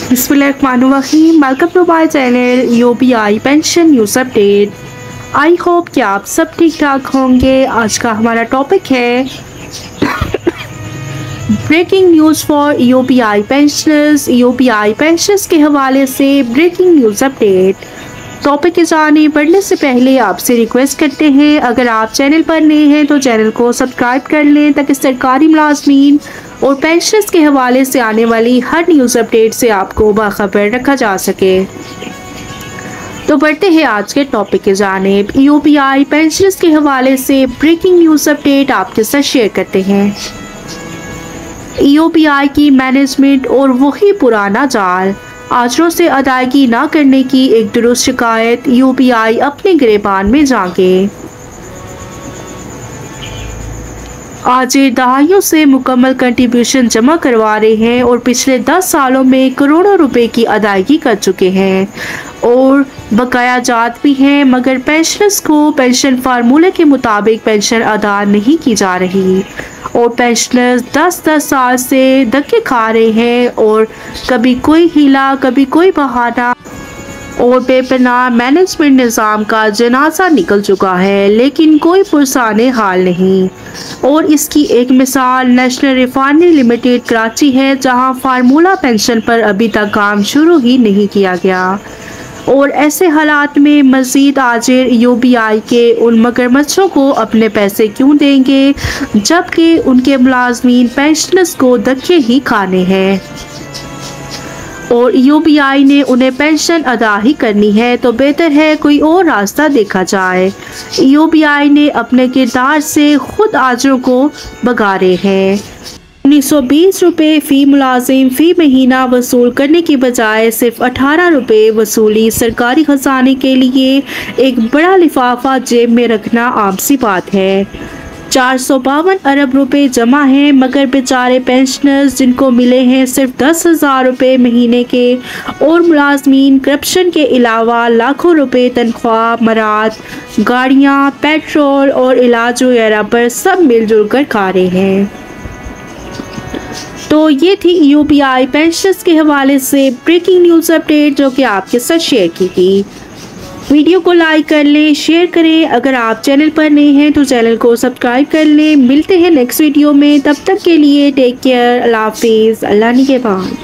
बिस्मिल्लाहिर्रहमानिर्रहीम। Welcome to my channel UPI pension news update. I hope कि आप सब ठीक ठाक होंगे। आज का हमारा टॉपिक है breaking news for UPI pensioners. UPI pensioners के हवाले से ब्रेकिंग न्यूज़ अपडेट। टॉपिक के जाने बढ़ने से पहले आपसे रिक्वेस्ट करते हैं, अगर आप चैनल पर नए हैं तो चैनल को सब्सक्राइब कर लें ताकि सरकारी मुलाजमीन और पेंशनर्स के हवाले से आने वाली हर न्यूज़ अपडेट से आपको बाखबर रखा जा सके। तो बढ़ते हैं आज के टॉपिक के जानिब। यूपीआई पेंशनर्स के हवाले से ब्रेकिंग न्यूज़ अपडेट आपके साथ शेयर करते हैं। यूपीआई की मैनेजमेंट और वही पुराना जाल, आजरों से अदायगी न करने की एक दुरुस्त शिकायत, यूपीआई अपने गिरेबान में जागे। आज दहाइयों से मुकम्मल कंट्रीब्यूशन जमा करवा रहे हैं और पिछले 10 सालों में करोड़ों रुपए की अदायगी कर चुके हैं और बकाया जात भी हैं, मगर पेंशनर्स को पेंशन फार्मूले के मुताबिक पेंशन अदा नहीं की जा रही और पेंशनर्स 10-10 साल से धक्के खा रहे हैं और कभी कोई हीला कभी कोई बहाना और बेपनाह मैनेजमेंट निज़ाम का जनाजा निकल चुका है, लेकिन कोई पुरसाने हाल नहीं। और इसकी एक मिसाल नेशनल रिफाइनरी लिमिटेड कराची है, जहां फार्मूला पेंशन पर अभी तक काम शुरू ही नहीं किया गया। और ऐसे हालात में मज़ीद आजिर यूपीआई के उन मगरमच्छों को अपने पैसे क्यों देंगे, जबकि उनके मुलाजमीन पेंशनर्स को धक्के ही खाने हैं और यूपीआई ने उन्हें पेंशन अदा ही करनी है, तो बेहतर है कोई और रास्ता देखा जाए। यूपीआई ने अपने किरदार से खुद आजरों को भगारे हैं। 1920 रुपये फ़ी मुलाजिम फ़ी महीना वसूल करने की बजाय सिर्फ 18 रुपये वसूली सरकारी खजाने के लिए एक बड़ा लिफाफा जेब में रखना आम सी बात है। 452 अरब रुपए जमा हैं, मगर बेचारे पेंशनर्स जिनको मिले हैं सिर्फ 10,000 रुपये महीने के और मुलाजमीन करप्शन के अलावा लाखों रुपए तनख्वाह, मराद, गाड़ियाँ, पेट्रोल और इलाज वगैरह पर सब मिलजुल कर खा रहे हैं। तो ये थी यूपीआई पेंशनर्स के हवाले से ब्रेकिंग न्यूज़ अपडेट जो कि आपके साथ शेयर की गई। वीडियो को लाइक कर लें, शेयर करें। अगर आप चैनल पर नए हैं तो चैनल को सब्सक्राइब कर लें। मिलते हैं नेक्स्ट वीडियो में, तब तक के लिए टेक केयर, अल्लाह हाफिज़, अल्लाह निगहबान।